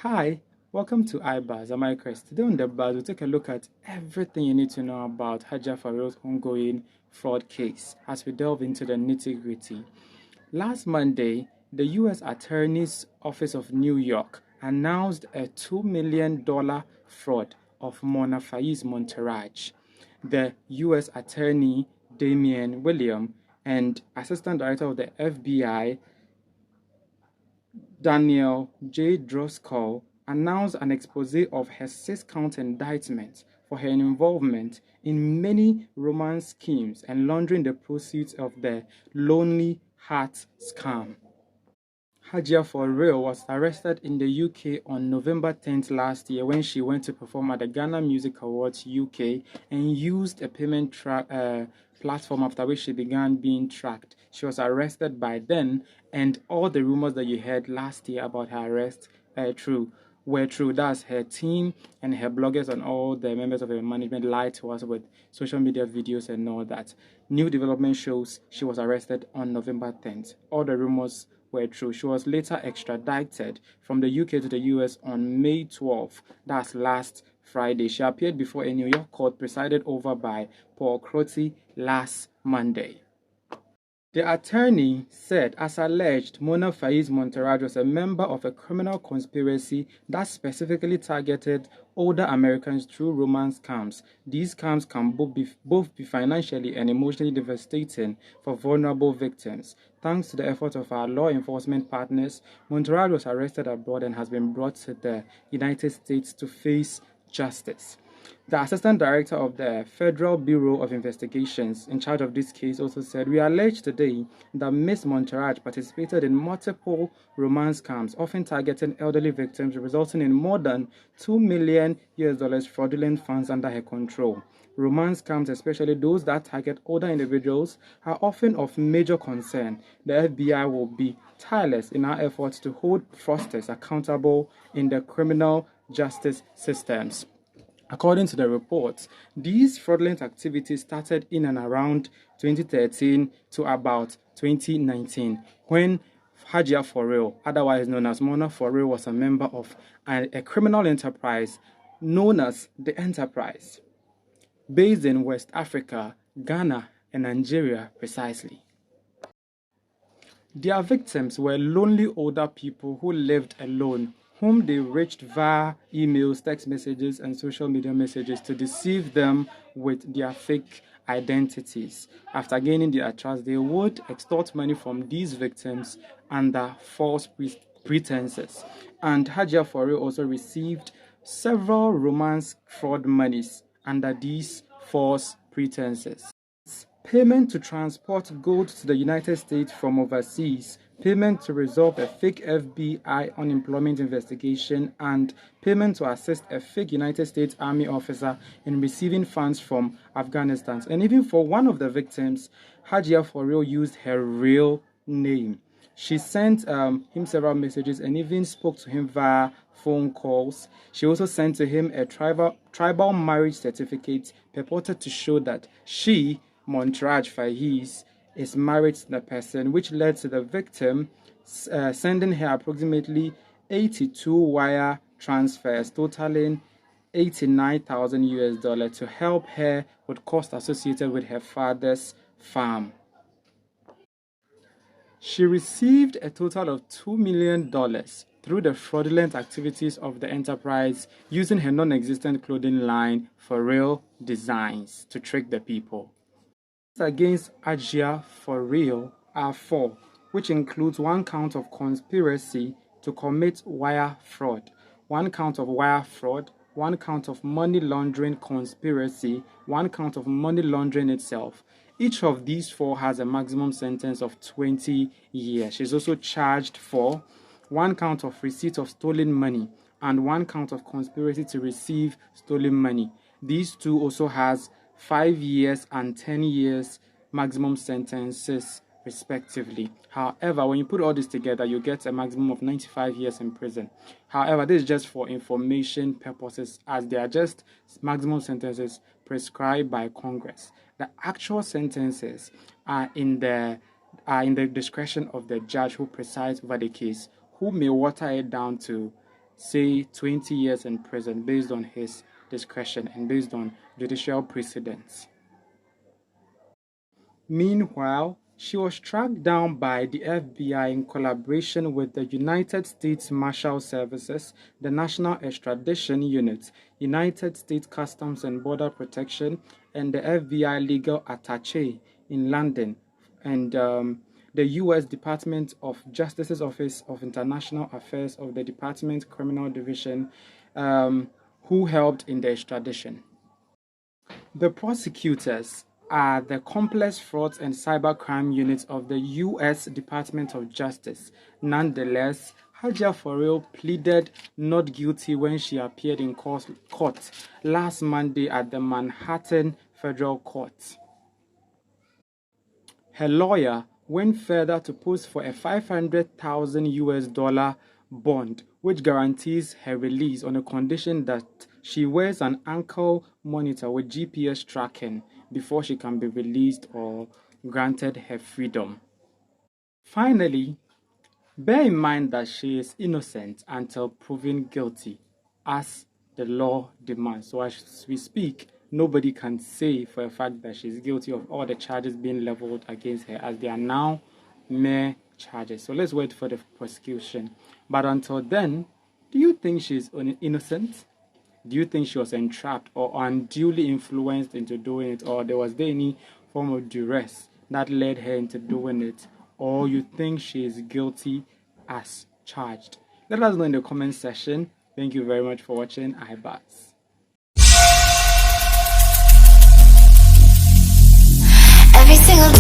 Hi, welcome to iBuzz. I'm iChris. Today on the Buzz, we'll take a look at everything you need to know about Hajia4Reall's ongoing fraud case as we delve into the nitty-gritty. Last Monday, the U.S. Attorney's Office of New York announced a $2 million fraud of Mona Faiz Monterraj. The U.S. Attorney Damian William and Assistant Director of the FBI Daniel J. Driscoll announced an expose of her six-count indictment for her involvement in many romance schemes and laundering the proceeds of the Lonely Heart scam. Hajia4Reall was arrested in the UK on November 10th last year when she went to perform at the Ghana Music Awards UK and used a payment platform after which she began being tracked. She was arrested by then, and all the rumors that you heard last year about her arrest were true. That's her team and her bloggers and all the members of her management lied to us with social media videos and all that. New development shows she was arrested on November 10th. All the rumors were true. She was later extradited from the UK to the US on May 12th. That's last Friday. She appeared before a New York court presided over by Paul Crotty last Monday. The attorney said, as alleged, Mona Faiz Monterraj was a member of a criminal conspiracy that specifically targeted older Americans through romance scams. These scams can both be financially and emotionally devastating for vulnerable victims. Thanks to the efforts of our law enforcement partners, Monterraj was arrested abroad and has been brought to the United States to face justice. The Assistant Director of the Federal Bureau of Investigations in charge of this case also said, "We allege today that Ms. Monterraj participated in multiple romance scams, often targeting elderly victims, resulting in more than $2 million fraudulent funds under her control. Romance scams, especially those that target older individuals, are often of major concern. The FBI will be tireless in our efforts to hold fraudsters accountable in the criminal justice systems." According to the report, these fraudulent activities started in and around 2013 to about 2019, when Hajia4Reall, otherwise known as Mona4Reall, was a member of a criminal enterprise known as the Enterprise, based in West Africa, Ghana, and Nigeria precisely. Their victims were lonely older people who lived alone, whom they reached via emails, text messages, and social media messages to deceive them with their fake identities. After gaining their trust, they would extort money from these victims under false pretenses. And Hajia4Reall also received several romance fraud monies under these false pretenses. Payment to transport gold to the United States from overseas, payment to resolve a fake FBI unemployment investigation, and payment to assist a fake United States Army officer in receiving funds from Afghanistan. And even for one of the victims, Hajia4Reall used her real name. She sent him several messages and even spoke to him via phone calls. She also sent to him a tribal marriage certificate purported to show that she, Monterraj Faiz, is married to the person, which led to the victim sending her approximately 82 wire transfers totaling $89,000 to help her with costs associated with her father's farm. She received a total of $2 million through the fraudulent activities of the enterprise using her non-existent clothing line 4Reall Designs to trick the people. Against Hajia4Reall are 4, which includes 1 count of conspiracy to commit wire fraud, 1 count of wire fraud, 1 count of money laundering conspiracy, 1 count of money laundering itself. Each of these 4 has a maximum sentence of 20 years. She's also charged for 1 count of receipt of stolen money and 1 count of conspiracy to receive stolen money. These 2 also has 5 years and 10 years maximum sentences respectively. However, when you put all this together, you get a maximum of 95 years in prison. However, this is just for information purposes, as they are just maximum sentences prescribed by Congress. The actual sentences are in the discretion of the judge who presides over the case, who may water it down to say 20 years in prison based on his discretion and based on judicial precedents. Meanwhile, she was tracked down by the FBI in collaboration with the United States Marshal Services, the National Extradition Unit, United States Customs and Border Protection, and the FBI Legal Attaché in London, and the U.S. Department of Justice's Office of International Affairs of the Department Criminal Division, who helped in the extradition. The prosecutors are the Complex Fraud and Cybercrime Unit of the U.S. Department of Justice. Nonetheless, Hajia4Reall pleaded not guilty when she appeared in court last Monday at the Manhattan Federal Court. Her lawyer went further to post for a $500,000 bond, which guarantees her release on the condition that she wears an ankle monitor with GPS tracking before she can be released or granted her freedom. Finally, bear in mind that she is innocent until proven guilty, as the law demands. So as we speak, nobody can say for a fact that she's guilty of all the charges being leveled against her, as they are now mere charges. So let's wait for the prosecution. But until then, do you think she's innocent? Do you think she was entrapped or unduly influenced into doing it, or was there any form of duress that led her into doing it, or you think she is guilty as charged? Let us know in the comment section. Thank you very much for watching. iBuzz. Every single